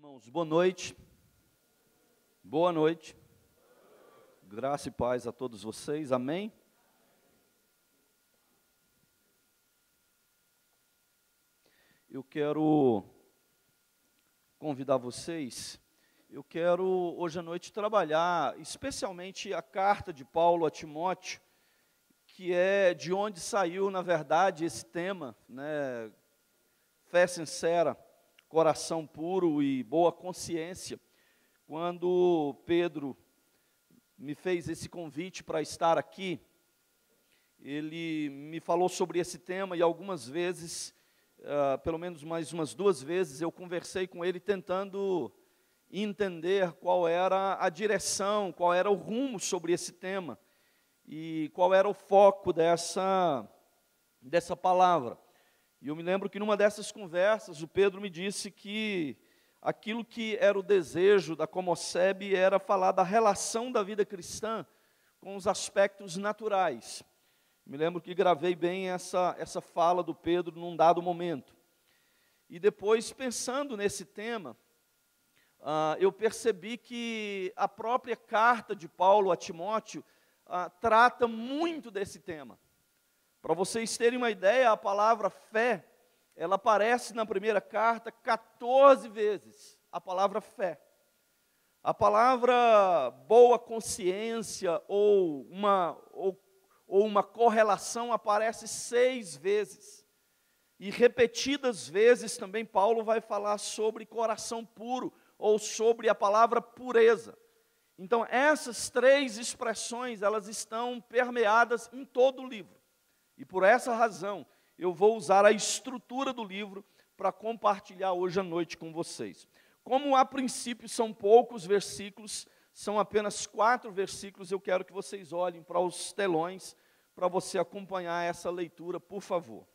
Irmãos, boa noite. Boa noite. Graça e paz a todos vocês. Amém? Eu quero convidar vocês. Eu quero hoje à noite trabalhar especialmente a carta de Paulo a Timóteo, que é de onde saiu, na verdade, esse tema, né? Fé sincera, coração puro e boa consciência. Quando Pedro me fez esse convite para estar aqui, ele me falou sobre esse tema e algumas vezes, pelo menos mais umas duas vezes, eu conversei com ele tentando entender qual era a direção, qual era o rumo sobre esse tema e qual era o foco dessa palavra. E eu me lembro que numa dessas conversas, o Pedro me disse que aquilo que era o desejo da Comoceb era falar da relação da vida cristã com os aspectos naturais. Me lembro que gravei bem essa fala do Pedro num dado momento. E depois, pensando nesse tema, eu percebi que a própria carta de Paulo a Timóteo trata muito desse tema. Para vocês terem uma ideia, a palavra fé, ela aparece na primeira carta 14 vezes, a palavra fé. A palavra boa consciência ou uma correlação aparece 6 vezes. E repetidas vezes também Paulo vai falar sobre coração puro ou sobre a palavra pureza. Então essas 3 expressões, elas estão permeadas em todo o livro. E por essa razão, eu vou usar a estrutura do livro para compartilhar hoje à noite com vocês. Como a princípio são poucos versículos, são apenas 4 versículos, eu quero que vocês olhem para os telões, para você acompanhar essa leitura, por favor.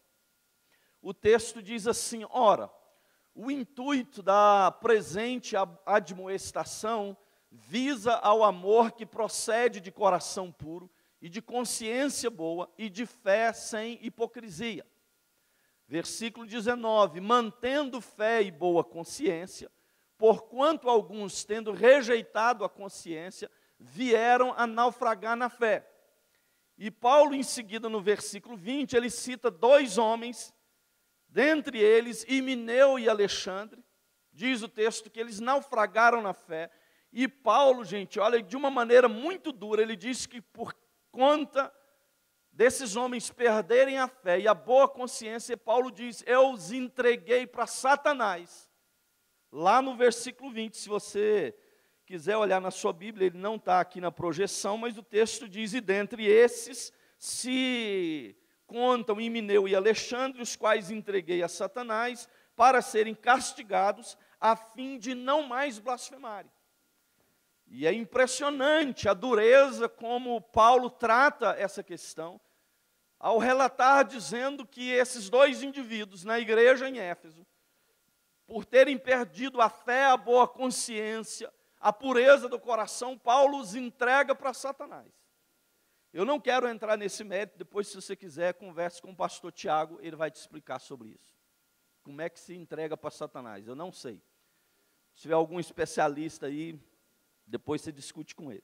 O texto diz assim: ora, o intuito da presente admoestação visa ao amor que procede de coração puro, e de consciência boa, e de fé sem hipocrisia. Versículo 19, mantendo fé e boa consciência, porquanto alguns, tendo rejeitado a consciência, vieram a naufragar na fé. E Paulo, em seguida, no versículo 20, ele cita 2 homens, dentre eles, Himeneu e Alexandre. Diz o texto que eles naufragaram na fé. E Paulo, gente, olha, de uma maneira muito dura, ele diz que por conta desses homens perderem a fé e a boa consciência, Paulo diz, eu os entreguei para Satanás. Lá no versículo 20, se você quiser olhar na sua Bíblia, ele não está aqui na projeção, mas o texto diz, e dentre esses se contam Himeneu e Alexandre, os quais entreguei a Satanás, para serem castigados, a fim de não mais blasfemarem. E é impressionante a dureza como Paulo trata essa questão, ao relatar dizendo que esses 2 indivíduos na igreja em Éfeso, por terem perdido a fé, a boa consciência, a pureza do coração, Paulo os entrega para Satanás. Eu não quero entrar nesse mérito, depois se você quiser, converse com o pastor Tiago, ele vai te explicar sobre isso. Como é que se entrega para Satanás? Eu não sei. Se tiver algum especialista aí, depois você discute com ele.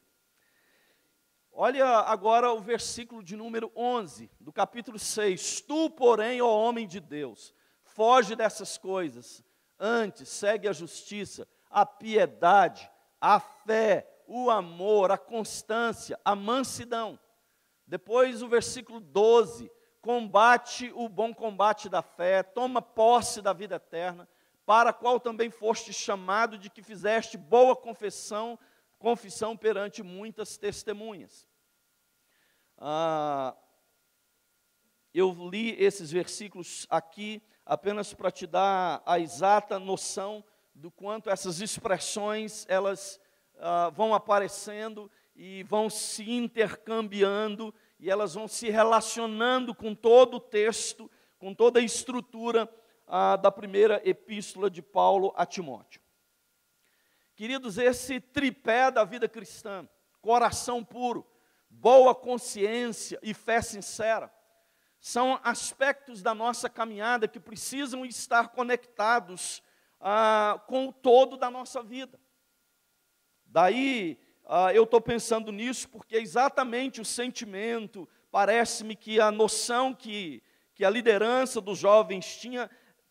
Olha agora o versículo de número 11, do capítulo 6. Tu, porém, ó homem de Deus, foge dessas coisas. Antes, segue a justiça, a piedade, a fé, o amor, a constância, a mansidão. Depois o versículo 12. Combate o bom combate da fé, toma posse da vida eterna, para a qual também foste chamado, de que fizeste boa confissão perante muitas testemunhas. Eu li esses versículos aqui apenas para te dar a exata noção do quanto essas expressões elas vão aparecendo e vão se intercambiando e elas vão se relacionando com todo o texto, com toda a estrutura da primeira epístola de Paulo a Timóteo. Queridos, esse tripé da vida cristã, coração puro, boa consciência e fé sincera, são aspectos da nossa caminhada que precisam estar conectados com o todo da nossa vida. Daí, eu estou pensando nisso porque é exatamente o sentimento, parece-me que a noção que a liderança dos jovens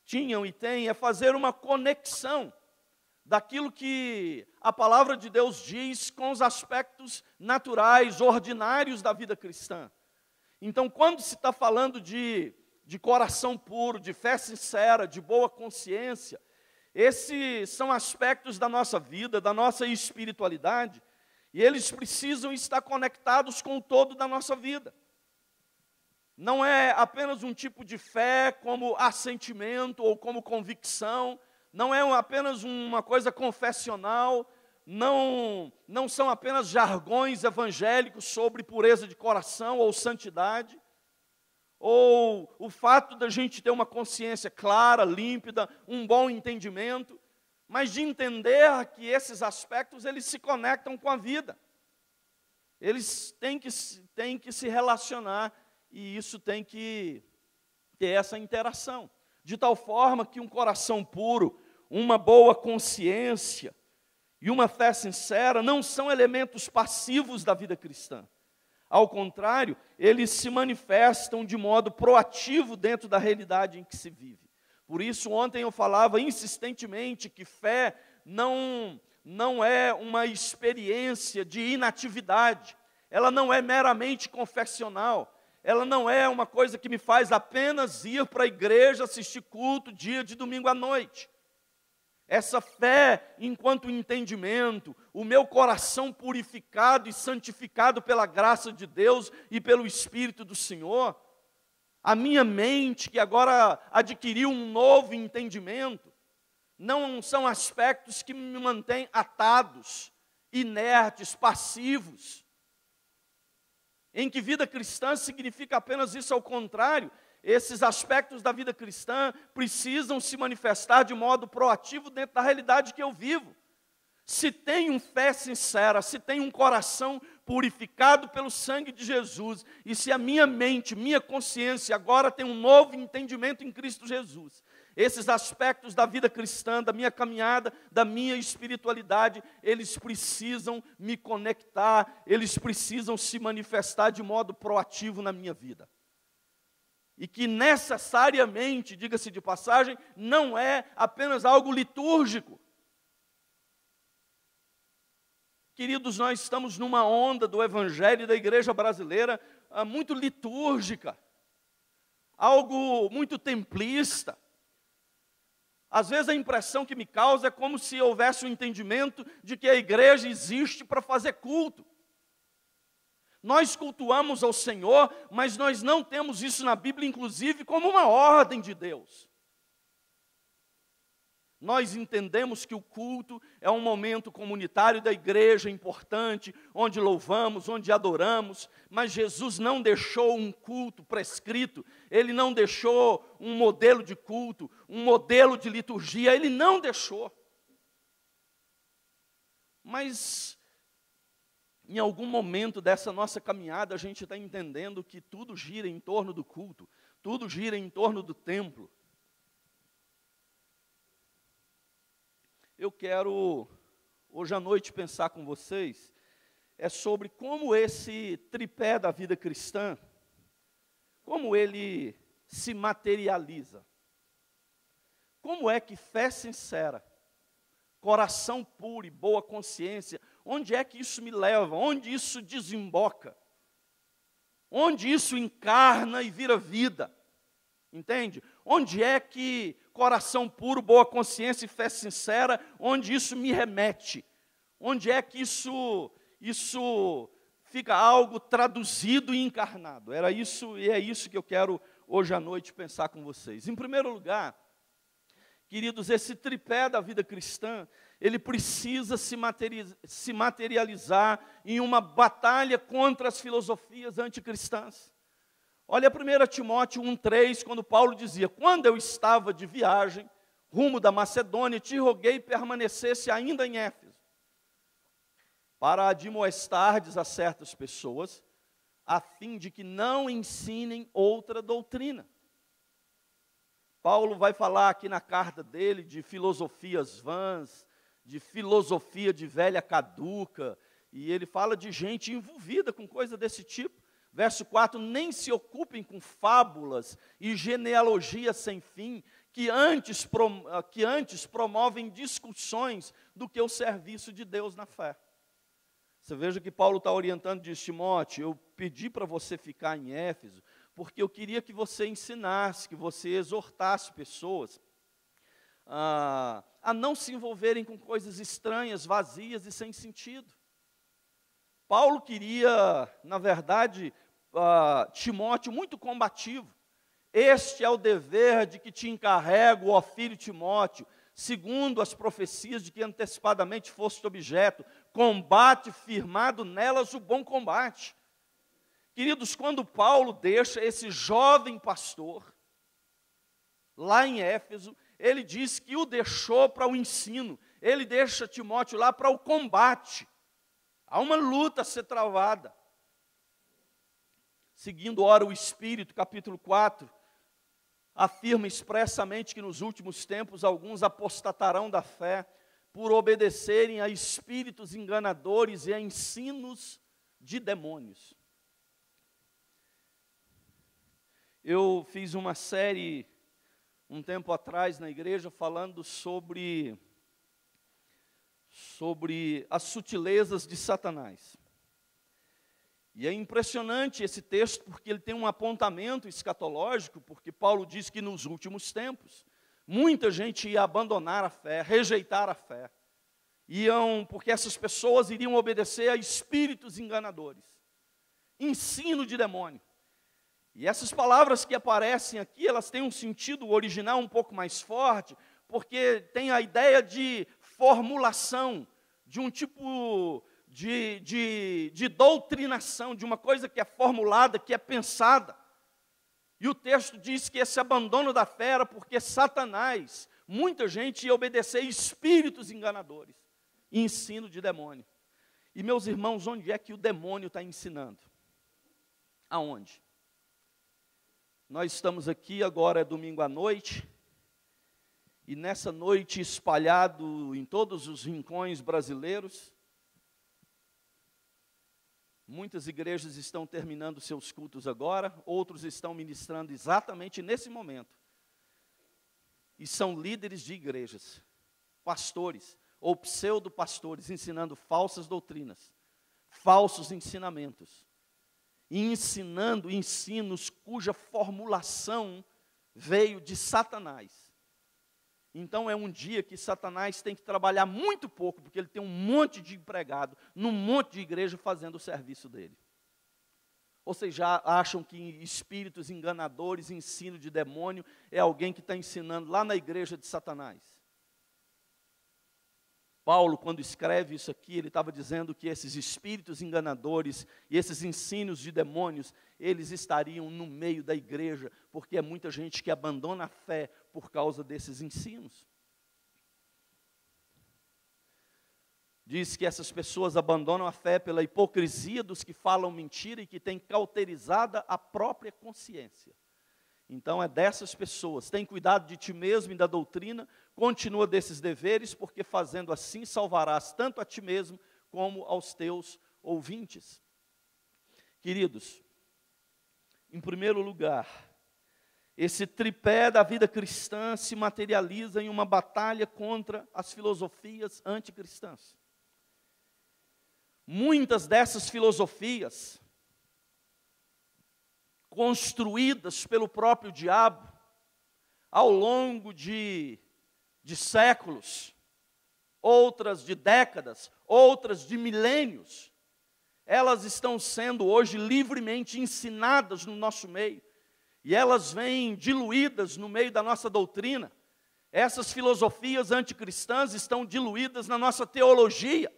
tinham e tem é fazer uma conexão daquilo que a palavra de Deus diz com os aspectos naturais, ordinários da vida cristã. Então, quando se está falando de coração puro, de fé sincera, de boa consciência, esses são aspectos da nossa vida, da nossa espiritualidade, e eles precisam estar conectados com o todo da nossa vida. Não é apenas um tipo de fé como assentimento ou como convicção, não é apenas uma coisa confessional, não são apenas jargões evangélicos sobre pureza de coração ou santidade, ou o fato da gente ter uma consciência clara, límpida, um bom entendimento, mas de entender que esses aspectos eles se conectam com a vida. Eles têm que se relacionar e isso tem que ter essa interação. De tal forma que um coração puro, uma boa consciência e uma fé sincera não são elementos passivos da vida cristã. Ao contrário, eles se manifestam de modo proativo dentro da realidade em que se vive. Por isso, ontem eu falava insistentemente que fé não é uma experiência de inatividade, ela não é meramente confessional, ela não é uma coisa que me faz apenas ir para a igreja assistir culto dia de domingo à noite. Essa fé, enquanto entendimento, o meu coração purificado e santificado pela graça de Deus e pelo Espírito do Senhor, a minha mente, que agora adquiriu um novo entendimento, não são aspectos que me mantêm atados, inertes, passivos. Em que vida cristã significa apenas isso, ao contrário, esses aspectos da vida cristã precisam se manifestar de modo proativo dentro da realidade que eu vivo. Se tenho fé sincera, se tenho um coração purificado pelo sangue de Jesus, e se a minha mente, minha consciência agora tem um novo entendimento em Cristo Jesus, esses aspectos da vida cristã, da minha caminhada, da minha espiritualidade, eles precisam me conectar, eles precisam se manifestar de modo proativo na minha vida. E que necessariamente, diga-se de passagem, não é apenas algo litúrgico. Queridos, nós estamos numa onda do evangelho da igreja brasileira muito litúrgica, algo muito templista. Às vezes a impressão que me causa é como se houvesse um entendimento de que a igreja existe para fazer culto. Nós cultuamos ao Senhor, mas nós não temos isso na Bíblia, inclusive, como uma ordem de Deus. Nós entendemos que o culto é um momento comunitário da igreja importante, onde louvamos, onde adoramos, mas Jesus não deixou um culto prescrito, Ele não deixou um modelo de culto, um modelo de liturgia, Ele não deixou. Mas, em algum momento dessa nossa caminhada, a gente está entendendo que tudo gira em torno do culto, tudo gira em torno do templo. Eu quero, hoje à noite, pensar com vocês sobre como esse tripé da vida cristã, como ele se materializa. Como é que fé sincera, coração puro e boa consciência, onde é que isso me leva? Onde isso desemboca? Onde isso encarna e vira vida? Entende? Onde é que coração puro, boa consciência e fé sincera, onde isso me remete? Onde é que isso fica algo traduzido e encarnado? Era isso, e é isso que eu quero hoje à noite pensar com vocês. Em primeiro lugar, queridos, esse tripé da vida cristã, ele precisa se materializar em uma batalha contra as filosofias anticristãs. Olha 1 Timóteo 1,3, quando Paulo dizia: quando eu estava de viagem, rumo da Macedônia, te roguei permanecesse ainda em Éfeso, para admoestardes a certas pessoas, a fim de que não ensinem outra doutrina. Paulo vai falar aqui na carta dele de filosofias vãs, de filosofia de velha caduca, e ele fala de gente envolvida com coisa desse tipo. Verso 4, nem se ocupem com fábulas e genealogias sem fim, que antes promovem discussões do que o serviço de Deus na fé. Você veja que Paulo está orientando, diz: Timóteo, eu pedi para você ficar em Éfeso, porque eu queria que você ensinasse, que você exortasse pessoas a não se envolverem com coisas estranhas, vazias e sem sentido. Paulo queria, na verdade, Timóteo muito combativo. Este é o dever de que te encarrego, ó filho Timóteo, segundo as profecias de que antecipadamente foste objeto, combate firmado nelas o bom combate. Queridos, quando Paulo deixa esse jovem pastor, lá em Éfeso, ele diz que o deixou para o ensino, ele deixa Timóteo lá para o combate. Há uma luta a ser travada. Seguindo, ora, o Espírito, capítulo 4, afirma expressamente que nos últimos tempos alguns apostatarão da fé por obedecerem a espíritos enganadores e a ensinos de demônios. Eu fiz uma série um tempo atrás na igreja falando sobre as sutilezas de Satanás. E é impressionante esse texto, porque ele tem um apontamento escatológico, porque Paulo diz que nos últimos tempos, muita gente ia abandonar a fé, rejeitar a fé. Porque essas pessoas iriam obedecer a espíritos enganadores, ensino de demônio. E essas palavras que aparecem aqui, elas têm um sentido original um pouco mais forte, porque tem a ideia de formulação, de um tipo de doutrinação, de uma coisa que é formulada, que é pensada. E o texto diz que esse abandono da fé era porque Satanás, muita gente ia obedecer espíritos enganadores, ensino de demônio. E meus irmãos, onde é que o demônio está ensinando? Aonde? Nós estamos aqui, agora é domingo à noite, e nessa noite espalhado em todos os rincões brasileiros, muitas igrejas estão terminando seus cultos agora, outros estão ministrando exatamente nesse momento. E são líderes de igrejas, pastores ou pseudo-pastores, ensinando falsas doutrinas, falsos ensinamentos, e ensinando ensinos cuja formulação veio de Satanás. Então é um dia que Satanás tem que trabalhar muito pouco, porque ele tem um monte de empregado, num monte de igreja fazendo o serviço dele. Ou vocês já acham que espíritos enganadores, ensino de demônio, é alguém que está ensinando lá na igreja de Satanás? Paulo, quando escreve isso aqui, ele estava dizendo que esses espíritos enganadores e esses ensinos de demônios, eles estariam no meio da igreja, porque é muita gente que abandona a fé por causa desses ensinos. Diz que essas pessoas abandonam a fé pela hipocrisia dos que falam mentira e que têm cauterizada a própria consciência. Então é dessas pessoas, tem cuidado de ti mesmo e da doutrina, continua desses deveres, porque fazendo assim salvarás tanto a ti mesmo como aos teus ouvintes. Queridos, em primeiro lugar, esse tripé da vida cristã se materializa em uma batalha contra as filosofias anticristãs. Muitas dessas filosofias, construídas pelo próprio diabo, ao longo de séculos, outras de décadas, outras de milênios, elas estão sendo hoje livremente ensinadas no nosso meio, e elas vêm diluídas no meio da nossa doutrina. Essas filosofias anticristãs estão diluídas na nossa teologia.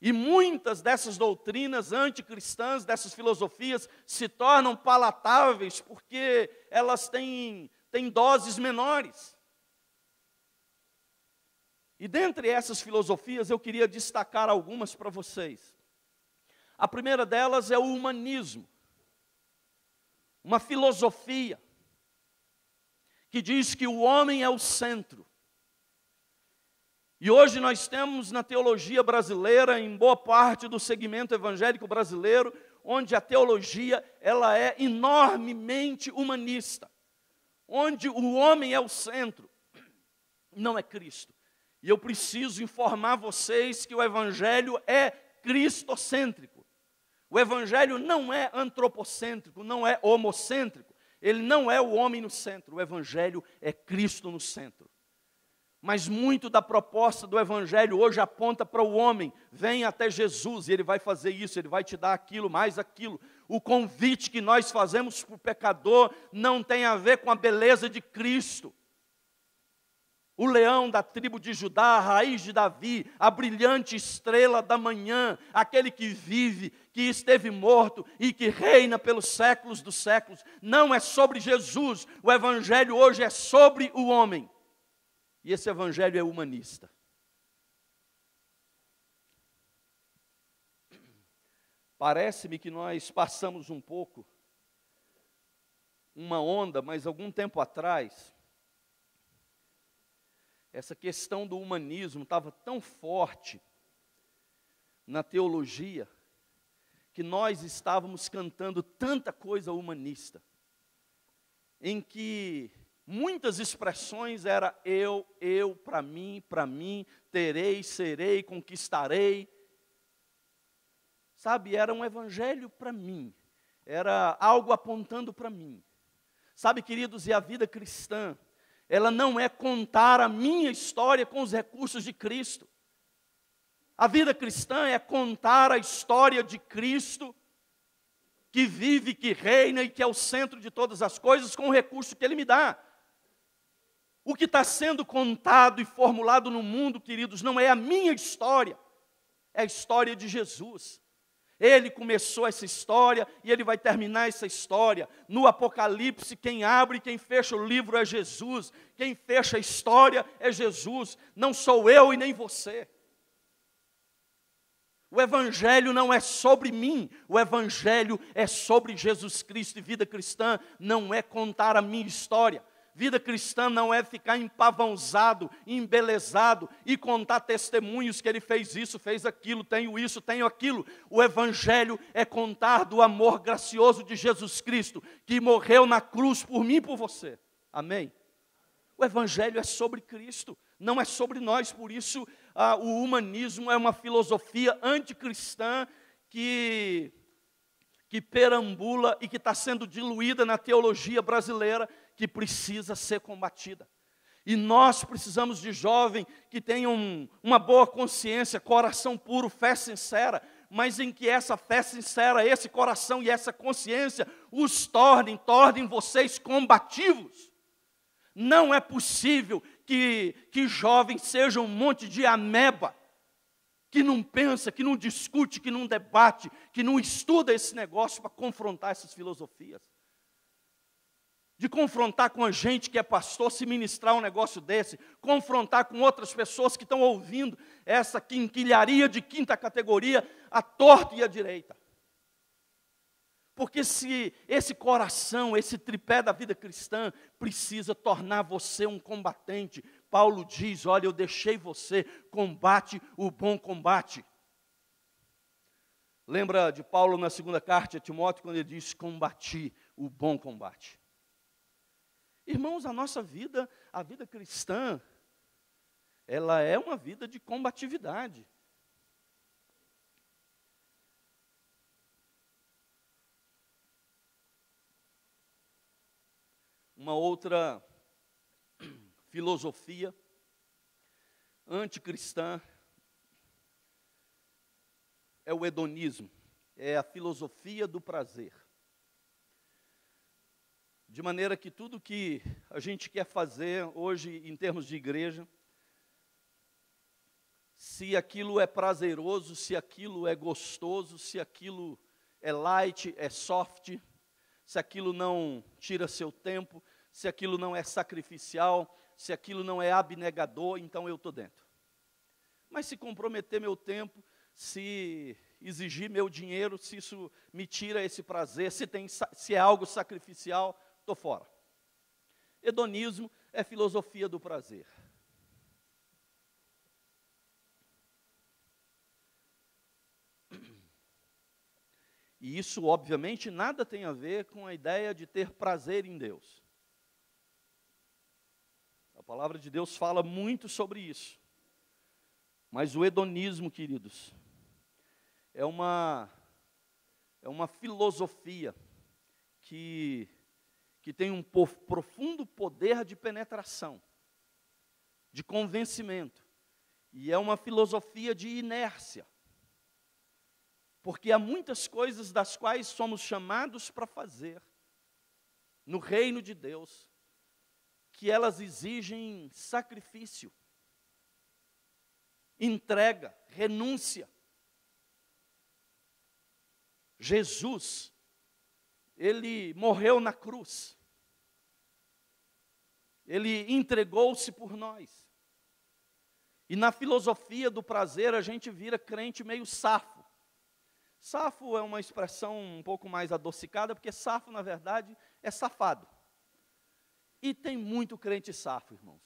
E muitas dessas doutrinas anticristãs, dessas filosofias, se tornam palatáveis porque elas têm doses menores. E dentre essas filosofias eu queria destacar algumas para vocês. A primeira delas é o humanismo. Uma filosofia que diz que o homem é o centro. E hoje nós temos na teologia brasileira, em boa parte do segmento evangélico brasileiro, onde a teologia ela é enormemente humanista, onde o homem é o centro, não é Cristo. E eu preciso informar vocês que o evangelho é cristocêntrico. O evangelho não é antropocêntrico, não é homocêntrico. Ele não é o homem no centro, o evangelho é Cristo no centro. Mas muito da proposta do evangelho hoje aponta para o homem. Vem até Jesus e ele vai fazer isso, ele vai te dar aquilo, mais aquilo. O convite que nós fazemos para o pecador não tem a ver com a beleza de Cristo. O leão da tribo de Judá, a raiz de Davi, a brilhante estrela da manhã, aquele que vive, que esteve morto e que reina pelos séculos dos séculos. Não é sobre Jesus, o evangelho hoje é sobre o homem. E esse evangelho é humanista. Parece-me que nós passamos um pouco uma onda, mas algum tempo atrás, essa questão do humanismo estava tão forte na teologia, que nós estávamos cantando tanta coisa humanista, em que muitas expressões era eu, para mim, terei, serei, conquistarei. Sabe, era um evangelho para mim, era algo apontando para mim. Sabe, queridos, e a vida cristã, ela não é contar a minha história com os recursos de Cristo. A vida cristã é contar a história de Cristo, que vive, que reina e que é o centro de todas as coisas, com o recurso que Ele me dá. O que está sendo contado e formulado no mundo, queridos, não é a minha história, é a história de Jesus. Ele começou essa história e Ele vai terminar essa história. No Apocalipse, quem abre e quem fecha o livro é Jesus. Quem fecha a história é Jesus. Não sou eu e nem você. O Evangelho não é sobre mim. O Evangelho é sobre Jesus Cristo. E vida cristã não é contar a minha história. Vida cristã não é ficar empavãozado, embelezado e contar testemunhos que ele fez isso, fez aquilo, tenho isso, tenho aquilo. O evangelho é contar do amor gracioso de Jesus Cristo, que morreu na cruz por mim e por você. Amém? O evangelho é sobre Cristo, não é sobre nós. Por isso, o humanismo é uma filosofia anticristã que perambula e que está sendo diluída na teologia brasileira, que precisa ser combatida. E nós precisamos de jovens que tenham uma boa consciência, coração puro, fé sincera, mas em que essa fé sincera, esse coração e essa consciência os tornem vocês combativos. Não é possível que jovens sejam um monte de ameba, que não pensa, que não discute, que não debate, que não estuda esse negócio para confrontar essas filosofias. De confrontar com a gente que é pastor, se ministrar um negócio desse, confrontar com outras pessoas que estão ouvindo essa quinquilharia de quinta categoria, à torta e à direita. Porque se esse coração, esse tripé da vida cristã, precisa tornar você um combatente. Paulo diz, olha, eu deixei você, combate o bom combate. Lembra de Paulo na segunda carta a Timóteo, quando ele diz, combati o bom combate. Irmãos, a nossa vida, a vida cristã, ela é uma vida de combatividade. Uma outra filosofia anticristã é o hedonismo, é a filosofia do prazer. De maneira que tudo que a gente quer fazer hoje em termos de igreja, se aquilo é prazeroso, se aquilo é gostoso, se aquilo é light, é soft, se aquilo não tira seu tempo, se aquilo não é sacrificial, se aquilo não é abnegador, então eu estou dentro. Mas se comprometer meu tempo, se exigir meu dinheiro, se isso me tira esse prazer, se é algo sacrificial, estou fora. Hedonismo é filosofia do prazer. E isso, obviamente, nada tem a ver com a ideia de ter prazer em Deus. A palavra de Deus fala muito sobre isso. Mas o hedonismo, queridos, é uma filosofia que tem um profundo poder de penetração, de convencimento. E é uma filosofia de inércia. Porque há muitas coisas das quais somos chamados para fazer no reino de Deus, que elas exigem sacrifício, entrega, renúncia. Jesus, ele morreu na cruz. Ele entregou-se por nós. E na filosofia do prazer a gente vira crente meio safo. Safo é uma expressão um pouco mais adocicada, porque safo, na verdade, é safado. E tem muito crente safo, irmãos.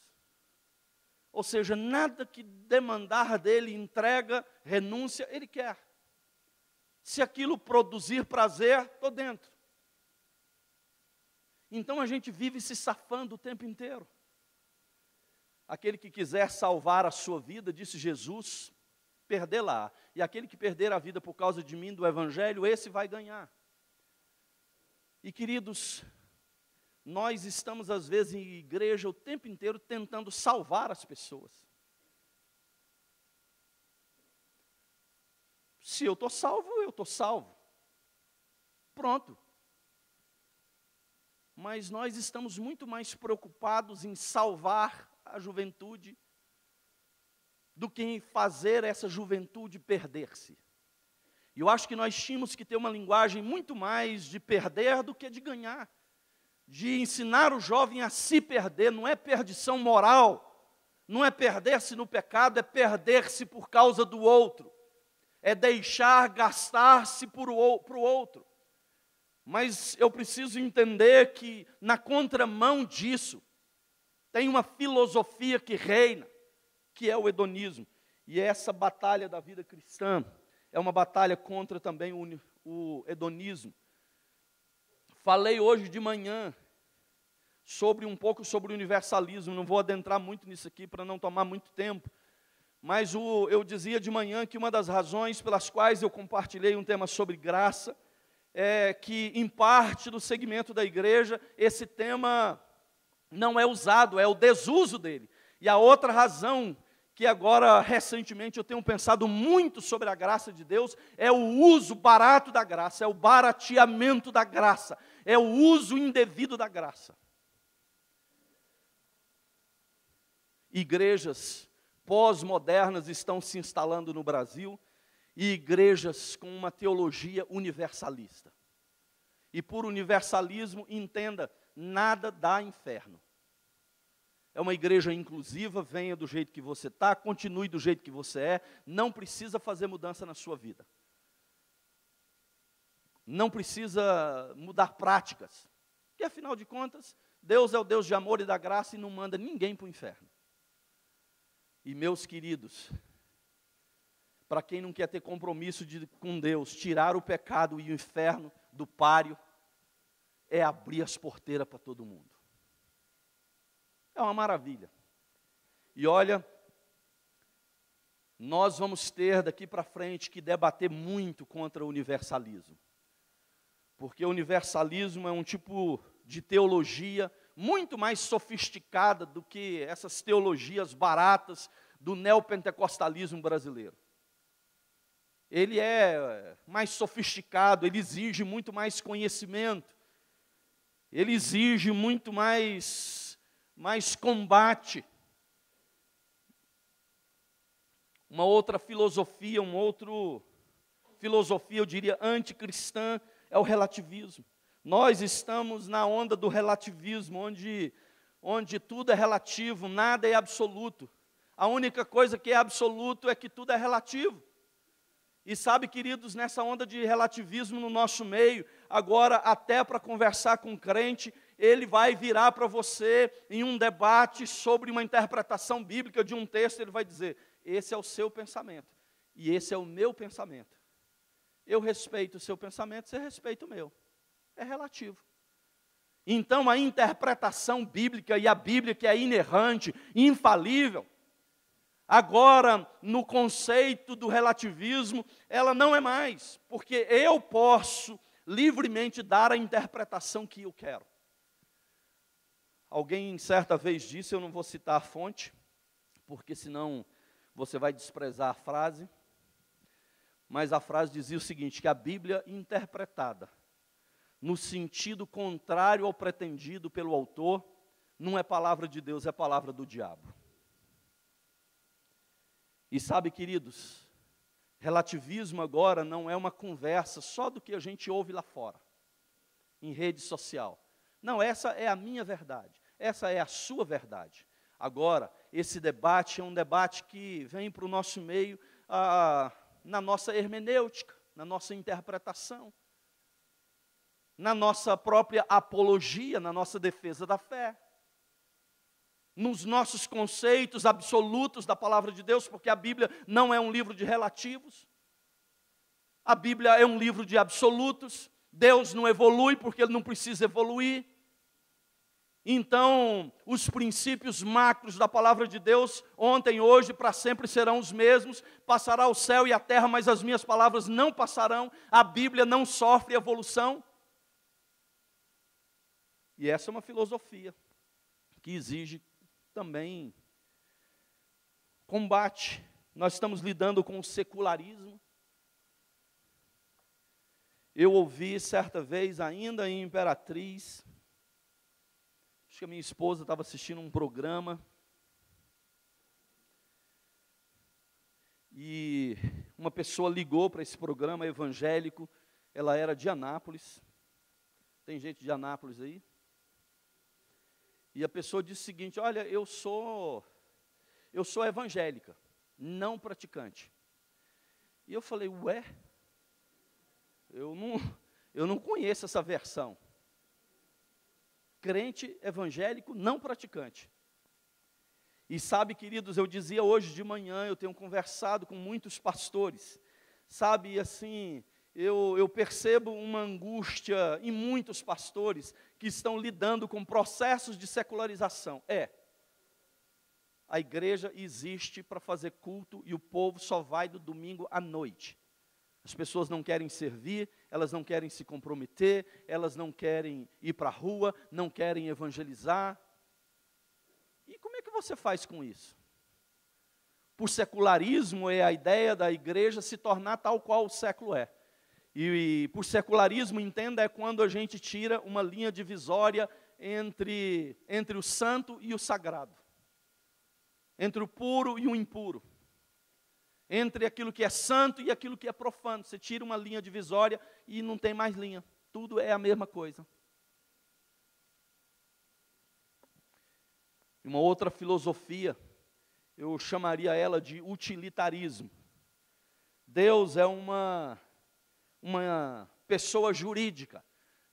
Ou seja, nada que demandar dele entrega, renúncia, ele quer. Se aquilo produzir prazer, estou dentro. Então a gente vive se safando o tempo inteiro. Aquele que quiser salvar a sua vida, disse Jesus, perdê-la. E aquele que perder a vida por causa de mim, do Evangelho, esse vai ganhar. E queridos, nós estamos às vezes em igreja o tempo inteiro tentando salvar as pessoas. Se eu estou salvo, eu estou salvo. Pronto. Mas nós estamos muito mais preocupados em salvar a juventude do que em fazer essa juventude perder-se. E eu acho que nós tínhamos que ter uma linguagem muito mais de perder do que de ganhar. De ensinar o jovem a se perder, não é perdição moral, não é perder-se no pecado, é perder-se por causa do outro. É deixar gastar-se para o outro. Mas eu preciso entender que na contramão disso, tem uma filosofia que reina, que é o hedonismo. E essa batalha da vida cristã é uma batalha contra também o hedonismo. Falei hoje de manhã um pouco sobre o universalismo, não vou adentrar muito nisso aqui para não tomar muito tempo, mas eu dizia de manhã que uma das razões pelas quais eu compartilhei um tema sobre graça é que em parte do segmento da igreja esse tema não é usado, é o desuso dele. E a outra razão que agora, recentemente, eu tenho pensado muito sobre a graça de Deus, é o uso barato da graça, é o barateamento da graça, é o uso indevido da graça. Igrejas pós-modernas estão se instalando no Brasil, e igrejas com uma teologia universalista. E por universalismo, entenda, nada dá inferno. É uma igreja inclusiva, venha do jeito que você está, continue do jeito que você é, não precisa fazer mudança na sua vida. Não precisa mudar práticas, porque afinal de contas, Deus é o Deus de amor e da graça e não manda ninguém para o inferno. E meus queridos, para quem não quer ter compromisso com Deus, tirar o pecado e o inferno do páreo, é abrir as porteiras para todo mundo. É uma maravilha. E olha, nós vamos ter daqui para frente que debater muito contra o universalismo. Porque o universalismo é um tipo de teologia muito mais sofisticada do que essas teologias baratas do neopentecostalismo brasileiro. Ele é mais sofisticado, ele exige muito mais conhecimento, ele exige muito mais combate. Uma outra filosofia, eu diria, anticristã, é o relativismo. Nós estamos na onda do relativismo, onde tudo é relativo, nada é absoluto. A única coisa que é absoluto é que tudo é relativo. E sabe, queridos, nessa onda de relativismo no nosso meio, agora até para conversar com crente, ele vai virar para você em um debate sobre uma interpretação bíblica de um texto, ele vai dizer, esse é o seu pensamento, e esse é o meu pensamento. Eu respeito o seu pensamento, você respeita o meu. É relativo. Então, a interpretação bíblica e a Bíblia, que é inerrante, infalível, agora, no conceito do relativismo, ela não é mais, porque eu posso livremente dar a interpretação que eu quero. Alguém certa vez disse, eu não vou citar a fonte, porque senão você vai desprezar a frase, mas a frase dizia o seguinte, que a Bíblia interpretada no sentido contrário ao pretendido pelo autor, não é palavra de Deus, é palavra do diabo. E sabe, queridos, relativismo agora não é uma conversa só do que a gente ouve lá fora, em rede social. Não, essa é a minha verdade, essa é a sua verdade. Agora, esse debate é um debate que vem para o nosso meio na nossa hermenêutica, na nossa interpretação, na nossa própria apologia, na nossa defesa da fé, nos nossos conceitos absolutos da palavra de Deus, porque a Bíblia não é um livro de relativos, a Bíblia é um livro de absolutos. Deus não evolui porque Ele não precisa evoluir. Então, os princípios macros da palavra de Deus, ontem, hoje, para sempre serão os mesmos. Passará o céu e a terra, mas as minhas palavras não passarão. A Bíblia não sofre evolução. E essa é uma filosofia que exige também combate. Nós estamos lidando com o secularismo. Eu ouvi certa vez, ainda em Imperatriz, acho que a minha esposa estava assistindo um programa, e uma pessoa ligou para esse programa evangélico, ela era de Anápolis. Tem gente de Anápolis aí? E a pessoa disse o seguinte, olha, eu sou evangélica, não praticante. E eu falei, ué, eu não conheço essa versão. Crente evangélico não praticante. E sabe, queridos, eu dizia hoje de manhã, eu tenho conversado com muitos pastores, sabe, assim, eu percebo uma angústia em muitos pastores que estão lidando com processos de secularização. A igreja existe para fazer culto e o povo só vai do domingo à noite. As pessoas não querem servir, elas não querem se comprometer, elas não querem ir para a rua, não querem evangelizar. E como é que você faz com isso? Por secularismo é a ideia da igreja se tornar tal qual o século é. E por secularismo, entenda, é quando a gente tira uma linha divisória entre o santo e o sagrado. Entre o puro e o impuro. Entre aquilo que é santo e aquilo que é profano. Você tira uma linha divisória e não tem mais linha. Tudo é a mesma coisa. Uma outra filosofia, eu chamaria ela de utilitarismo. Deus é uma pessoa jurídica.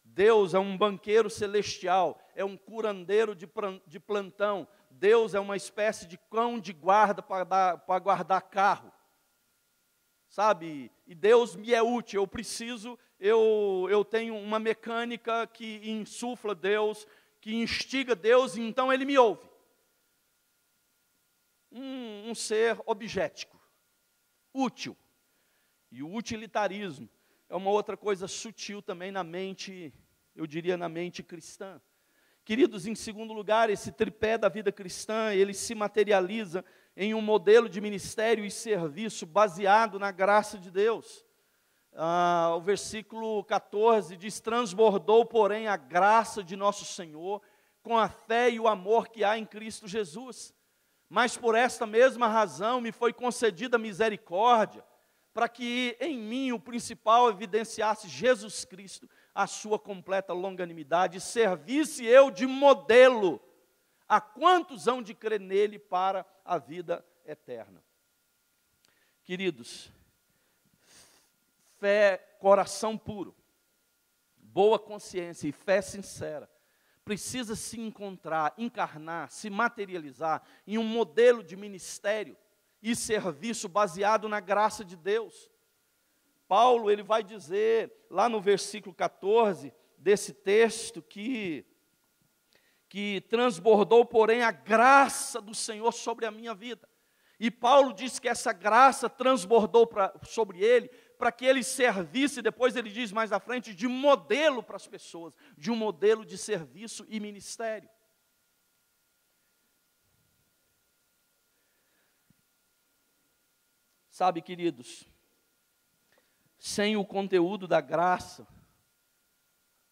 Deus é um banqueiro celestial, é um curandeiro de plantão. Deus é uma espécie de cão de guarda para guardar carro. Sabe? E Deus me é útil, eu tenho uma mecânica que insufla Deus, que instiga Deus, e então Ele me ouve. Um ser objetítico, útil. E o utilitarismo é uma outra coisa sutil também na mente, eu diria na mente cristã. Queridos, em segundo lugar, esse tripé da vida cristã, ele se materializa em um modelo de ministério e serviço baseado na graça de Deus. O versículo 14 diz, transbordou, porém, a graça de nosso Senhor, com a fé e o amor que há em Cristo Jesus. Mas por esta mesma razão me foi concedida misericórdia, para que em mim o principal evidenciasse Jesus Cristo, a sua completa longanimidade, e servisse eu de modelo a quantos hão de crer nele para a vida eterna. Queridos, fé, coração puro, boa consciência e fé sincera, precisa se encontrar, encarnar, se materializar em um modelo de ministério e serviço baseado na graça de Deus. Paulo, ele vai dizer lá no versículo 14 desse texto que transbordou, porém, a graça do Senhor sobre a minha vida. E Paulo diz que essa graça transbordou sobre ele, para que ele servisse, depois ele diz mais à frente, de modelo para as pessoas, de um modelo de serviço e ministério. Sabe, queridos, sem o conteúdo da graça,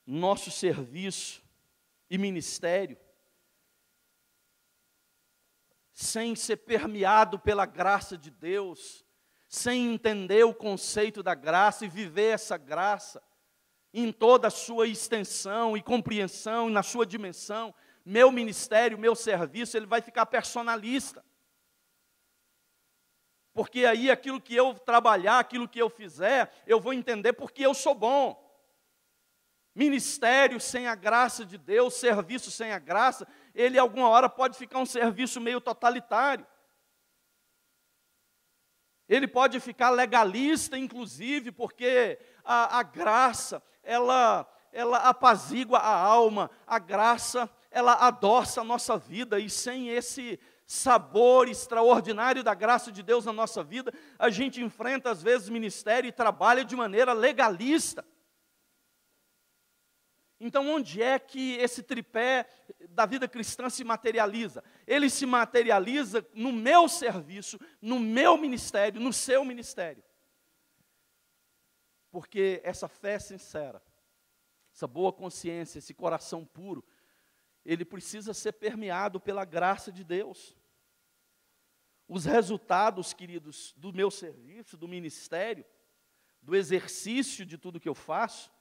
nosso serviço e ministério, sem ser permeado pela graça de Deus, sem entender o conceito da graça e viver essa graça em toda a sua extensão e compreensão, na sua dimensão, meu ministério, meu serviço, ele vai ficar personalista. Porque aí aquilo que eu trabalhar, aquilo que eu fizer, eu vou entender porque eu sou bom. Ministério sem a graça de Deus, serviço sem a graça, ele alguma hora pode ficar um serviço meio totalitário. Ele pode ficar legalista, inclusive, porque a graça, ela apazigua a alma, a graça, ela adoça a nossa vida, e sem esse sabor extraordinário da graça de Deus na nossa vida, a gente enfrenta às vezes ministério e trabalha de maneira legalista. Então, onde é que esse tripé da vida cristã se materializa? Ele se materializa no meu serviço, no meu ministério, no seu ministério. Porque essa fé sincera, essa boa consciência, esse coração puro, ele precisa ser permeado pela graça de Deus. Os resultados, queridos, do meu serviço, do ministério, do exercício de tudo que eu faço,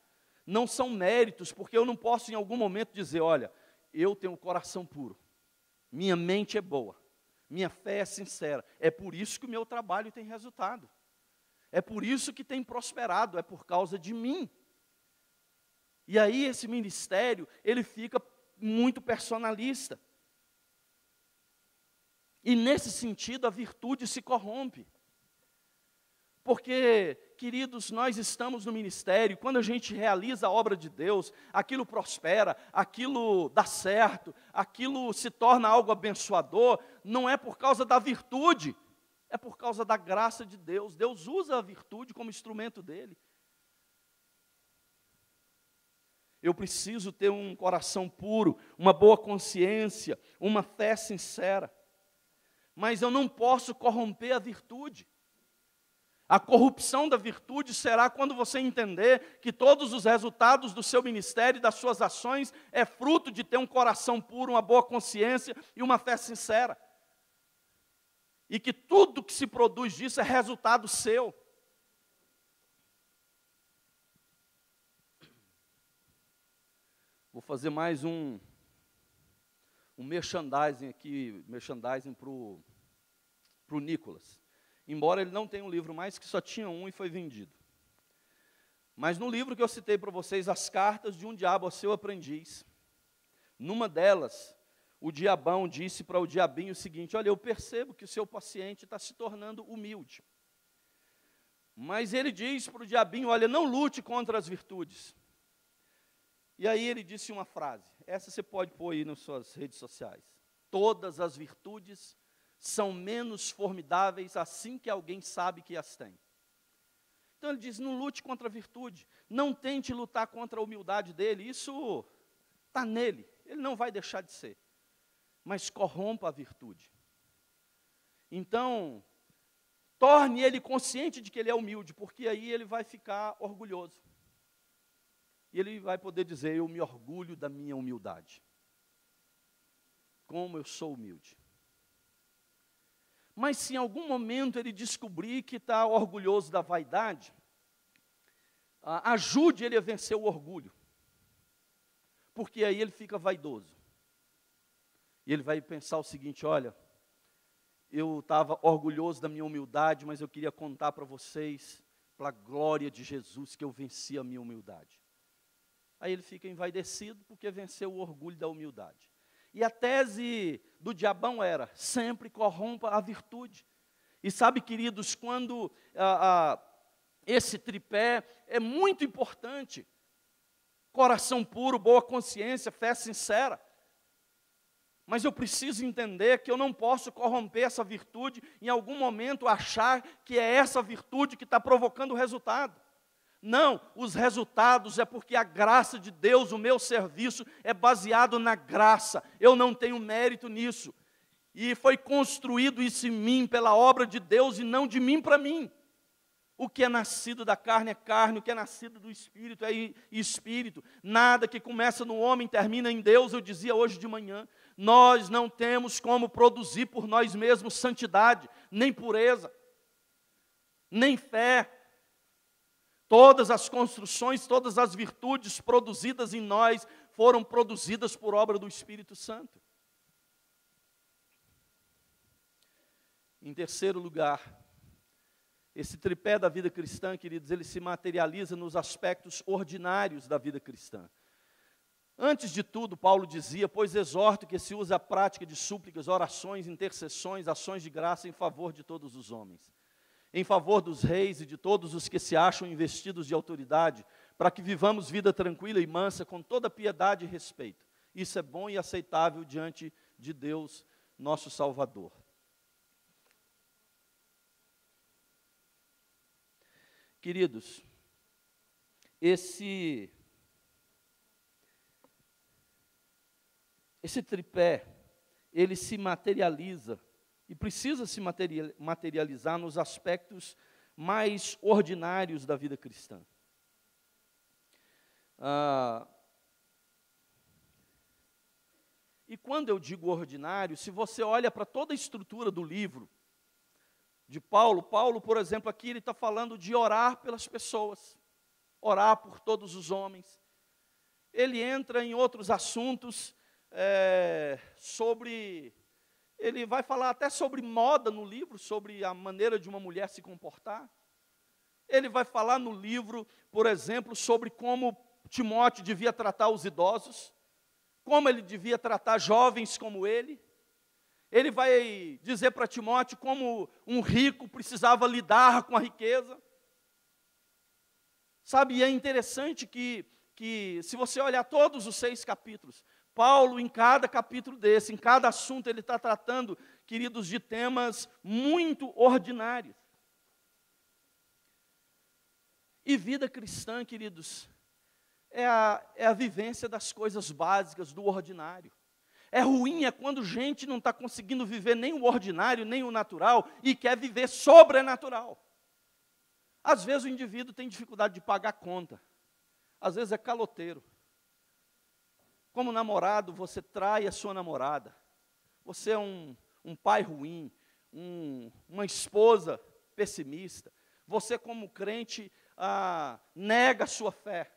não são méritos, porque eu não posso em algum momento dizer, olha, eu tenho um coração puro, minha mente é boa, minha fé é sincera, é por isso que o meu trabalho tem resultado, é por isso que tem prosperado, é por causa de mim. E aí esse ministério, ele fica muito personalista. E nesse sentido a virtude se corrompe. Porque, queridos, nós estamos no ministério, quando a gente realiza a obra de Deus, aquilo prospera, aquilo dá certo, aquilo se torna algo abençoador, não é por causa da virtude, é por causa da graça de Deus. Deus usa a virtude como instrumento dele. Eu preciso ter um coração puro, uma boa consciência, uma fé sincera, mas eu não posso corromper a virtude. A corrupção da virtude será quando você entender que todos os resultados do seu ministério e das suas ações é fruto de ter um coração puro, uma boa consciência e uma fé sincera. E que tudo que se produz disso é resultado seu. Vou fazer mais um merchandising aqui, para o Nicolas. Embora ele não tenha um livro mais, que só tinha um e foi vendido. Mas no livro que eu citei para vocês, As Cartas de um Diabo a Seu Aprendiz, numa delas, o diabão disse para o diabinho o seguinte, olha, eu percebo que o seu paciente está se tornando humilde. Mas ele diz para o diabinho, olha, não lute contra as virtudes. E aí ele disse uma frase, essa você pode pôr aí nas suas redes sociais. Todas as virtudes são menos formidáveis assim que alguém sabe que as tem. Então ele diz, não lute contra a virtude, não tente lutar contra a humildade dele, isso está nele, ele não vai deixar de ser, mas corrompa a virtude. Então, torne ele consciente de que ele é humilde, porque aí ele vai ficar orgulhoso. E ele vai poder dizer, eu me orgulho da minha humildade. Como eu sou humilde. Mas se em algum momento ele descobrir que está orgulhoso da vaidade, ajude ele a vencer o orgulho. Porque aí ele fica vaidoso. E ele vai pensar o seguinte, olha, eu estava orgulhoso da minha humildade, mas eu queria contar para vocês, pela glória de Jesus, que eu venci a minha humildade. Aí ele fica envaidecido porque venceu o orgulho da humildade. E a tese do diabão era, sempre corrompa a virtude. E sabe, queridos, quando esse tripé é muito importante, coração puro, boa consciência, fé sincera, mas eu preciso entender que eu não posso corromper essa virtude, em algum momento achar que é essa virtude que está provocando o resultado. Não, os resultados é porque a graça de Deus, o meu serviço é baseado na graça, eu não tenho mérito nisso. E foi construído isso em mim pela obra de Deus e não de mim para mim. O que é nascido da carne é carne, o que é nascido do Espírito é Espírito. Nada que começa no homem termina em Deus, eu dizia hoje de manhã. Nós não temos como produzir por nós mesmos santidade, nem pureza, nem fé. Todas as construções, todas as virtudes produzidas em nós foram produzidas por obra do Espírito Santo. Em terceiro lugar, esse tripé da vida cristã, queridos, ele se materializa nos aspectos ordinários da vida cristã. Antes de tudo, Paulo dizia, pois exorto que se use a prática de súplicas, orações, intercessões, ações de graça em favor de todos os homens, em favor dos reis e de todos os que se acham investidos de autoridade, para que vivamos vida tranquila e mansa, com toda piedade e respeito. Isso é bom e aceitável diante de Deus, nosso Salvador. Queridos, esse tripé, ele se materializa, e precisa se materializar nos aspectos mais ordinários da vida cristã. E quando eu digo ordinário, se você olha para toda a estrutura do livro de Paulo, por exemplo, aqui ele está falando de orar pelas pessoas, orar por todos os homens. Ele entra em outros assuntos ele vai falar até sobre moda no livro, sobre a maneira de uma mulher se comportar. Ele vai falar no livro, por exemplo, sobre como Timóteo devia tratar os idosos, como ele devia tratar jovens como ele. Ele vai dizer para Timóteo como um rico precisava lidar com a riqueza. Sabe, e é interessante que se você olhar todos os 6 capítulos, Paulo, em cada capítulo desse, em cada assunto, ele está tratando, queridos, de temas muito ordinários. E vida cristã, queridos, é a vivência das coisas básicas, do ordinário. É ruim quando gente não está conseguindo viver nem o ordinário, nem o natural, e quer viver sobrenatural. Às vezes o indivíduo tem dificuldade de pagar conta, às vezes é caloteiro. Como namorado, você trai a sua namorada. Você é um pai ruim, uma esposa pessimista. Você, como crente, nega a sua fé.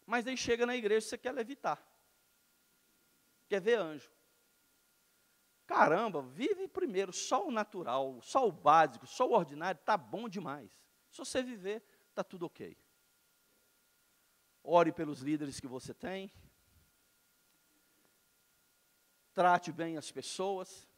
Mas aí chega na igreja e você quer levitar. Quer ver anjo. Caramba, vive primeiro só o natural, só o básico, só o ordinário, está bom demais. Se você viver, está tudo ok. Ore pelos líderes que você tem. Trate bem as pessoas,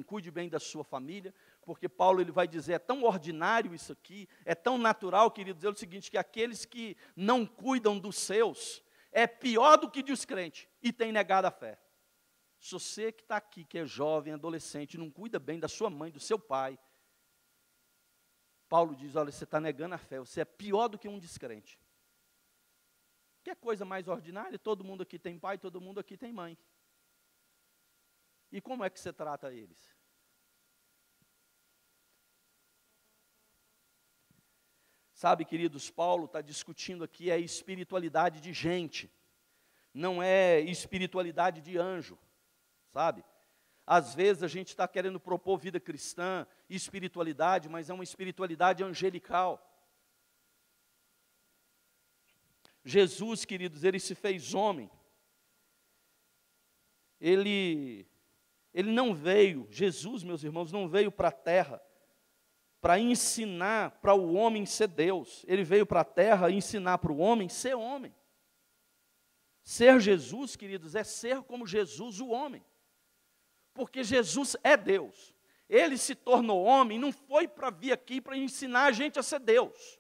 cuide bem da sua família, porque Paulo ele vai dizer, é tão ordinário isso aqui, é tão natural, querido, dizer o seguinte, que aqueles que não cuidam dos seus, é pior do que descrente, e tem negado a fé. Se você que está aqui, que é jovem, adolescente, não cuida bem da sua mãe, do seu pai, Paulo diz, olha, você está negando a fé, você é pior do que um descrente. Que coisa mais ordinária, todo mundo aqui tem pai, todo mundo aqui tem mãe. E como é que você trata eles? Sabe, queridos, Paulo está discutindo aqui a espiritualidade de gente, não é espiritualidade de anjo, sabe? Às vezes a gente está querendo propor vida cristã, espiritualidade, mas é uma espiritualidade angelical. Jesus, queridos, ele se fez homem. Ele não veio, Jesus, meus irmãos, não veio para a terra para ensinar para o homem ser Deus. Ele veio para a terra ensinar para o homem ser homem. Ser Jesus, queridos, é ser como Jesus, o homem. Porque Jesus é Deus. Ele se tornou homem, não foi para vir aqui para ensinar a gente a ser Deus.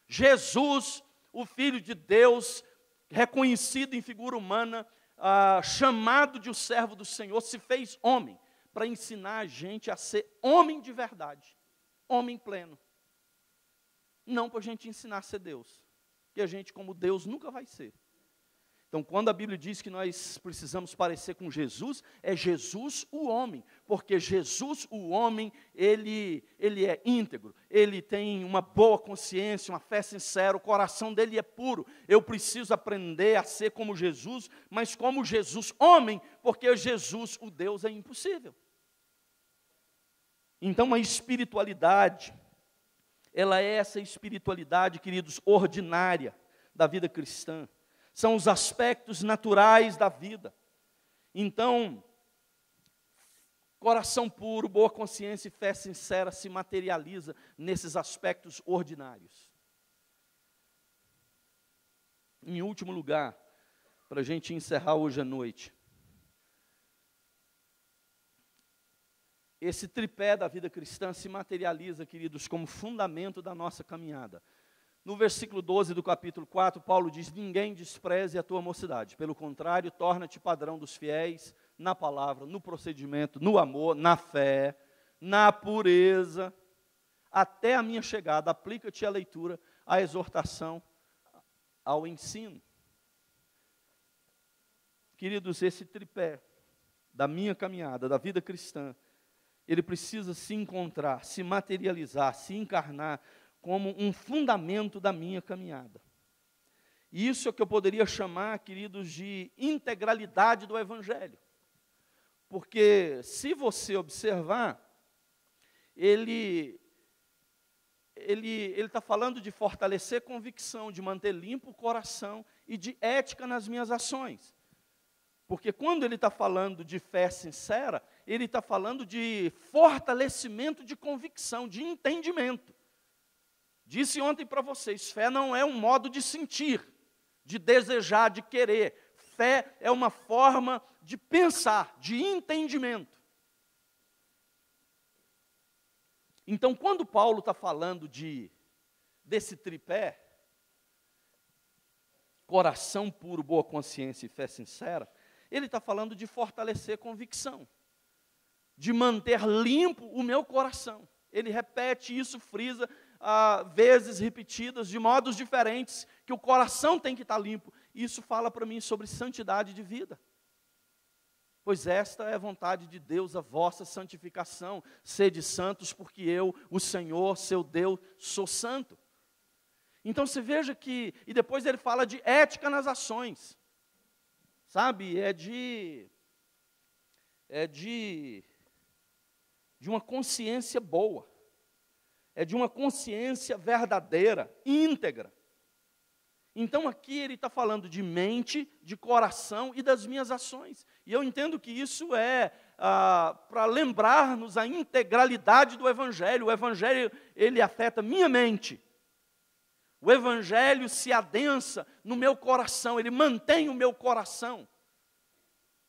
Jesus, o Filho de Deus, reconhecido em figura humana, chamado de o servo do Senhor, se fez homem para ensinar a gente a ser homem de verdade, homem pleno. Não para a gente ensinar a ser Deus, que a gente como Deus nunca vai ser. Então, quando a Bíblia diz que nós precisamos parecer com Jesus, é Jesus o homem, porque Jesus o homem, ele é íntegro, ele tem uma boa consciência, uma fé sincera, o coração dele é puro. Eu preciso aprender a ser como Jesus, mas como Jesus homem, porque Jesus o Deus é impossível. Então, a espiritualidade, ela é essa espiritualidade, queridos, ordinária da vida cristã. São os aspectos naturais da vida. Então, coração puro, boa consciência e fé sincera se materializa nesses aspectos ordinários. Em último lugar, para a gente encerrar hoje à noite, esse tripé da vida cristã se materializa, queridos, como fundamento da nossa caminhada. No versículo 12 do capítulo 4, Paulo diz: ninguém despreze a tua mocidade, pelo contrário, torna-te padrão dos fiéis na palavra, no procedimento, no amor, na fé, na pureza, até a minha chegada. Aplica-te à leitura, à exortação, ao ensino. Queridos, esse tripé da minha caminhada, da vida cristã, ele precisa se encontrar, se materializar, se encarnar como um fundamento da minha caminhada. E isso é o que eu poderia chamar, queridos, de integralidade do Evangelho. Porque, se você observar, ele está falando de fortalecer convicção, de manter limpo o coração e de ética nas minhas ações. Porque quando ele está falando de fé sincera, ele está falando de fortalecimento de convicção, de entendimento. Disse ontem para vocês, fé não é um modo de sentir, de desejar, de querer. Fé é uma forma de pensar, de entendimento. Então, quando Paulo está falando desse tripé, coração puro, boa consciência e fé sincera, ele está falando de fortalecer convicção, de manter limpo o meu coração. Ele repete isso, frisa, vezes repetidas, de modos diferentes, que o coração tem que estar limpo. Isso fala para mim sobre santidade de vida. Pois esta é a vontade de Deus, a vossa santificação. Sede santos, porque eu, o Senhor, seu Deus, sou santo. Então você veja que, e depois ele fala de ética nas ações. Sabe, é de uma consciência boa. É de uma consciência verdadeira, íntegra. Então aqui ele está falando de mente, de coração e das minhas ações. E eu entendo que isso é para lembrar-nos a integralidade do Evangelho. O Evangelho, ele afeta minha mente. O Evangelho se adensa no meu coração, ele mantém o meu coração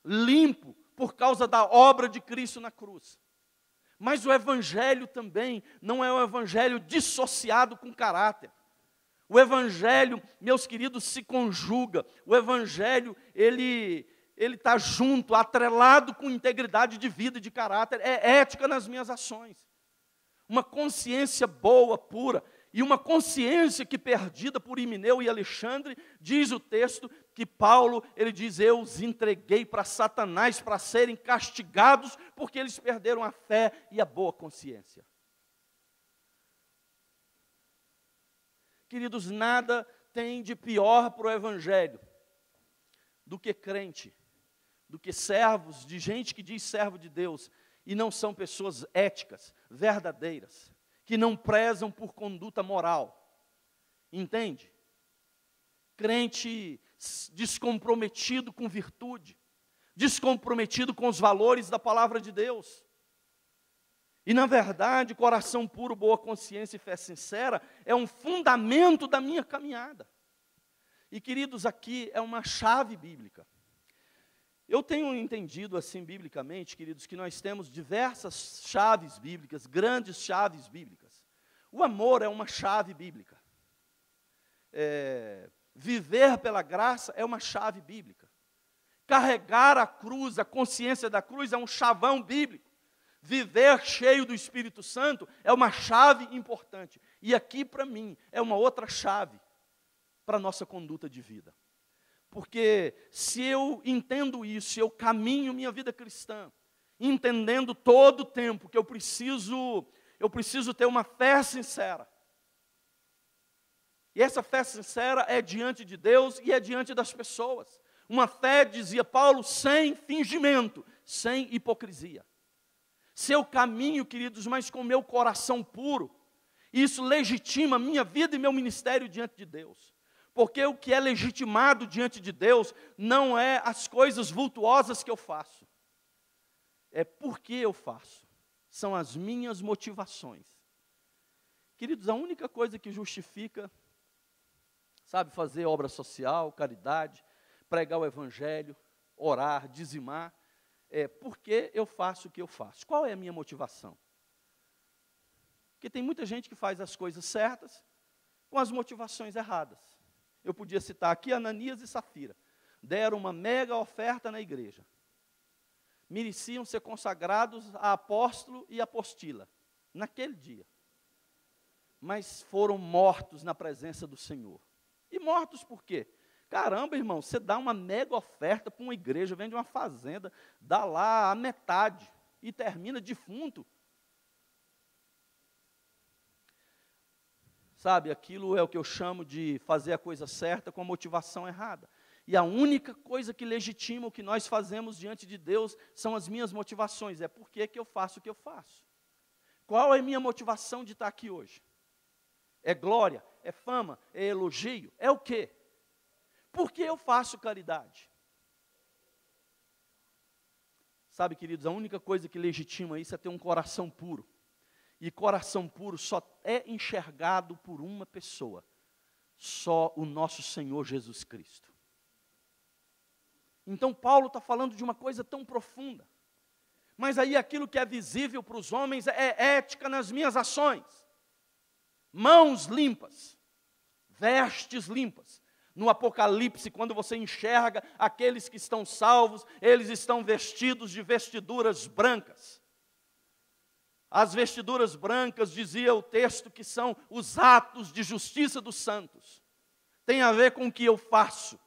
limpo por causa da obra de Cristo na cruz. Mas o Evangelho também não é um Evangelho dissociado com caráter. O Evangelho, meus queridos, se conjuga. O Evangelho, ele está junto, atrelado com integridade de vida e de caráter. É ética nas minhas ações. Uma consciência boa, pura. E uma consciência que, perdida por Himeneu e Alexandre, diz o texto que Paulo, ele diz: eu os entreguei para Satanás para serem castigados, porque eles perderam a fé e a boa consciência. Queridos, nada tem de pior para o Evangelho do que crente, do que servos, de gente que diz servo de Deus, e não são pessoas éticas, verdadeiras, que não prezam por conduta moral. Entende? Crente descomprometido com virtude, descomprometido com os valores da palavra de Deus. E na verdade, coração puro, boa consciência e fé sincera é um fundamento da minha caminhada. E, queridos, aqui é uma chave bíblica. Eu tenho entendido assim, biblicamente, queridos, que nós temos diversas chaves bíblicas, grandes chaves bíblicas. O amor é uma chave bíblica. Viver pela graça é uma chave bíblica. Carregar a cruz, a consciência da cruz é um chavão bíblico. Viver cheio do Espírito Santo é uma chave importante. E aqui, para mim, é uma outra chave para a nossa conduta de vida. Porque se eu entendo isso, eu caminho minha vida cristã, entendendo todo o tempo que eu preciso ter uma fé sincera. E essa fé sincera é diante de Deus e é diante das pessoas. Uma fé, dizia Paulo, sem fingimento, sem hipocrisia. Se eu caminho, queridos, mas com meu coração puro, isso legitima minha vida e meu ministério diante de Deus. Porque o que é legitimado diante de Deus não é as coisas vultuosas que eu faço. É porque eu faço. São as minhas motivações. Queridos, a única coisa que justifica, sabe, fazer obra social, caridade, pregar o evangelho, orar, dizimar, é porque eu faço o que eu faço. Qual é a minha motivação? Porque tem muita gente que faz as coisas certas com as motivações erradas. Eu podia citar aqui Ananias e Safira. Deram uma mega oferta na igreja. Mereciam ser consagrados a apóstolo e apostila, naquele dia. Mas foram mortos na presença do Senhor. E mortos por quê? Caramba, irmão, você dá uma mega oferta para uma igreja, vende uma fazenda, dá lá a metade e termina defunto. Sabe, aquilo é o que eu chamo de fazer a coisa certa com a motivação errada. E a única coisa que legitima o que nós fazemos diante de Deus são as minhas motivações. É por que eu faço o que eu faço. Qual é a minha motivação de estar aqui hoje? É glória? É fama? É elogio? É o quê? Por que eu faço caridade? Sabe, queridos, a única coisa que legitima isso é ter um coração puro. E coração puro só é enxergado por uma pessoa. Só o nosso Senhor Jesus Cristo. Então Paulo está falando de uma coisa tão profunda. Mas aí aquilo que é visível para os homens é ética nas minhas ações. Mãos limpas, vestes limpas. No Apocalipse, quando você enxerga aqueles que estão salvos, eles estão vestidos de vestiduras brancas. As vestiduras brancas, dizia o texto, que são os atos de justiça dos santos. Tem a ver com o que eu faço.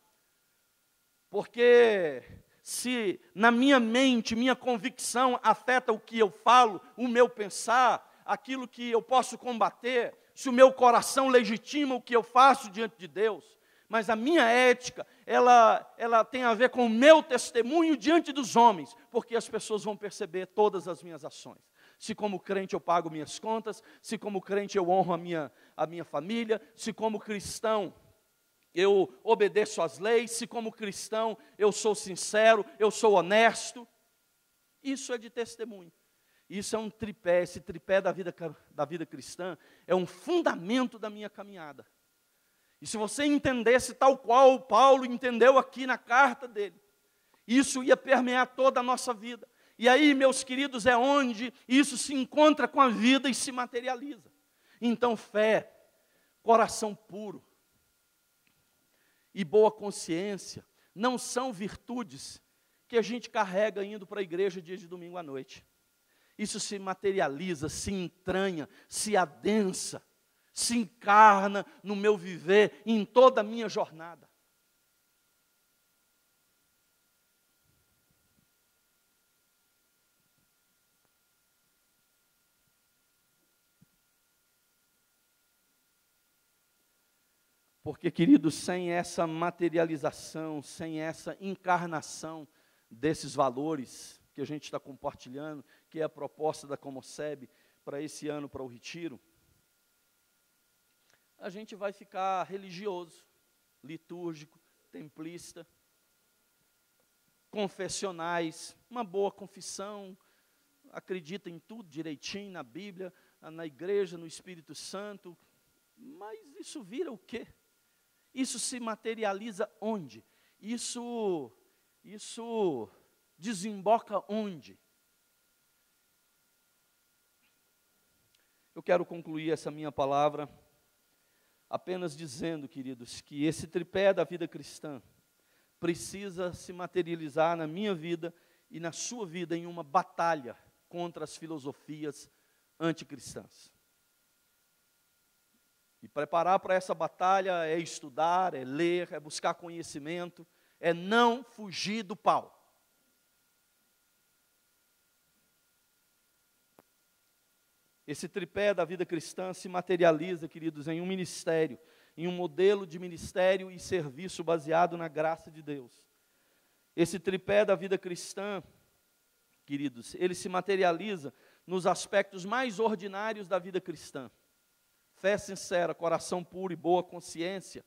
Porque se na minha mente, minha convicção afeta o que eu falo, o meu pensar, aquilo que eu posso combater, se o meu coração legitima o que eu faço diante de Deus, mas a minha ética, ela tem a ver com o meu testemunho diante dos homens, porque as pessoas vão perceber todas as minhas ações. Se como crente eu pago minhas contas, se como crente eu honro a minha família, se como cristão eu obedeço às leis, se como cristão eu sou sincero, eu sou honesto. Isso é de testemunho. Isso é um tripé, esse tripé da vida cristã é um fundamento da minha caminhada. E se você entendesse tal qual Paulo entendeu aqui na carta dele, isso ia permear toda a nossa vida. E aí, meus queridos, é onde isso se encontra com a vida e se materializa. Então, fé, coração puro e boa consciência não são virtudes que a gente carrega indo para a igreja dia de domingo à noite. Isso se materializa, se entranha, se adensa, se encarna no meu viver, em toda a minha jornada. Porque, queridos, sem essa materialização, sem essa encarnação desses valores que a gente está compartilhando, que é a proposta da Comoceb para esse ano, para o retiro, a gente vai ficar religioso, litúrgico, templista, confessionais, uma boa confissão, acredita em tudo direitinho, na Bíblia, na igreja, no Espírito Santo, mas isso vira o quê? Isso se materializa onde? Isso desemboca onde? Eu quero concluir essa minha palavra apenas dizendo, queridos, que esse tripé da vida cristã precisa se materializar na minha vida e na sua vida em uma batalha contra as filosofias anticristãs. E preparar para essa batalha é estudar, é ler, é buscar conhecimento, é não fugir do pau. Esse tripé da vida cristã se materializa, queridos, em um ministério, em um modelo de ministério e serviço baseado na graça de Deus. Esse tripé da vida cristã, queridos, ele se materializa nos aspectos mais ordinários da vida cristã. Fé sincera, coração puro e boa consciência,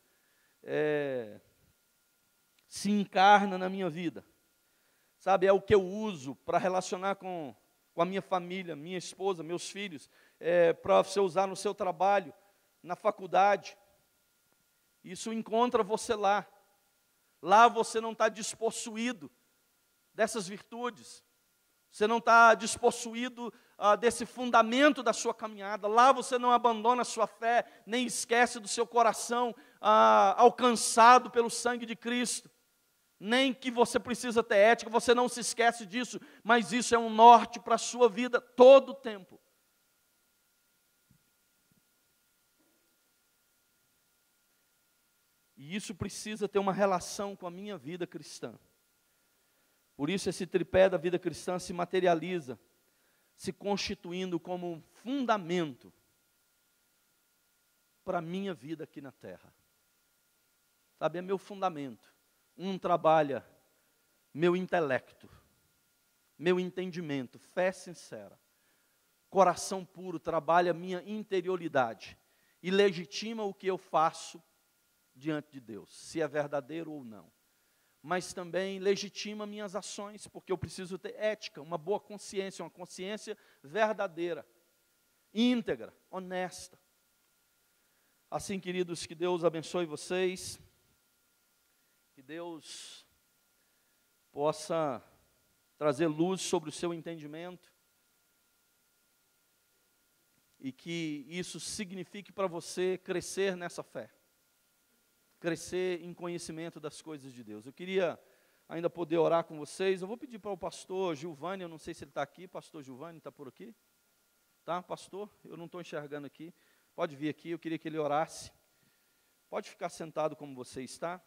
se encarna na minha vida. Sabe, é o que eu uso para relacionar com a minha família, minha esposa, meus filhos, para você usar no seu trabalho, na faculdade. Isso encontra você lá. Lá você não está despossuído dessas virtudes. Você não está despossuído desse fundamento da sua caminhada. Lá você não abandona a sua fé, nem esquece do seu coração alcançado pelo sangue de Cristo. Nem que você precisa ter ética, você não se esquece disso, mas isso é um norte para a sua vida todo o tempo. E isso precisa ter uma relação com a minha vida cristã. Por isso esse tripé da vida cristã se materializa, se constituindo como um fundamento para a minha vida aqui na terra. Sabe, é meu fundamento. Um trabalha meu intelecto, meu entendimento, fé sincera. Coração puro trabalha minha interioridade e legitima o que eu faço diante de Deus, se é verdadeiro ou não. Mas também legitima minhas ações, porque eu preciso ter ética, uma boa consciência, uma consciência verdadeira, íntegra, honesta. Assim, queridos, que Deus abençoe vocês. Que Deus possa trazer luz sobre o seu entendimento e que isso signifique para você crescer nessa fé, crescer em conhecimento das coisas de Deus. Eu queria ainda poder orar com vocês. Eu vou pedir para o pastor Gilvani, eu não sei se ele está aqui. Pastor Gilvani, está por aqui? Tá, pastor? Eu não estou enxergando aqui. Pode vir aqui, eu queria que ele orasse. Pode ficar sentado como você está.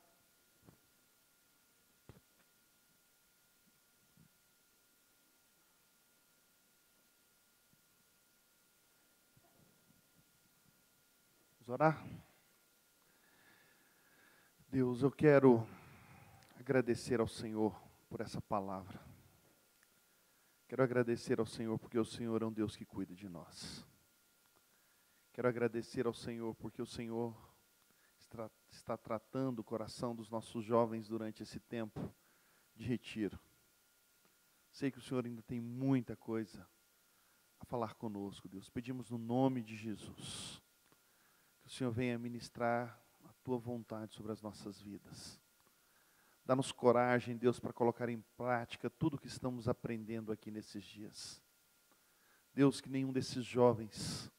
Vamos orar? Deus, eu quero agradecer ao Senhor por essa palavra. Quero agradecer ao Senhor porque o Senhor é um Deus que cuida de nós. Quero agradecer ao Senhor porque o Senhor está tratando o coração dos nossos jovens durante esse tempo de retiro. Sei que o Senhor ainda tem muita coisa a falar conosco, Deus. Pedimos no nome de Jesus que o Senhor venha ministrar a Tua vontade sobre as nossas vidas. Dá-nos coragem, Deus, para colocar em prática tudo o que estamos aprendendo aqui nesses dias. Deus, que nenhum desses jovens,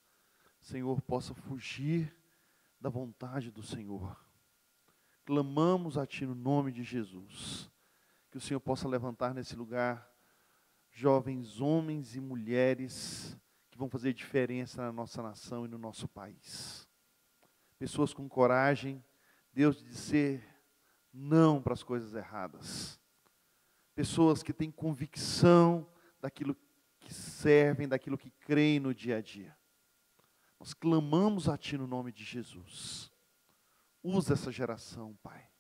Senhor, possa fugir da vontade do Senhor. Clamamos a Ti no nome de Jesus, que o Senhor possa levantar nesse lugar jovens homens e mulheres que vão fazer diferença na nossa nação e no nosso país. Pessoas com coragem, Deus, de dizer não para as coisas erradas. Pessoas que têm convicção daquilo que servem, daquilo que creem no dia a dia. Nós clamamos a Ti no nome de Jesus. Usa essa geração, Pai.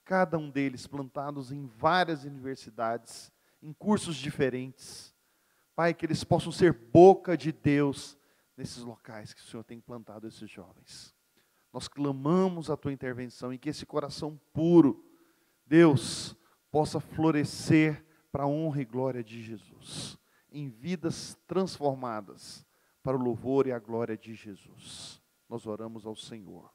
Cada um deles plantados em várias universidades, em cursos diferentes. Pai, que eles possam ser boca de Deus nesses locais que o Senhor tem plantado esses jovens. Nós clamamos a Tua intervenção e que esse coração puro, Deus, possa florescer para a honra e glória de Jesus, em vidas transformadas para o louvor e a glória de Jesus. Nós oramos ao Senhor.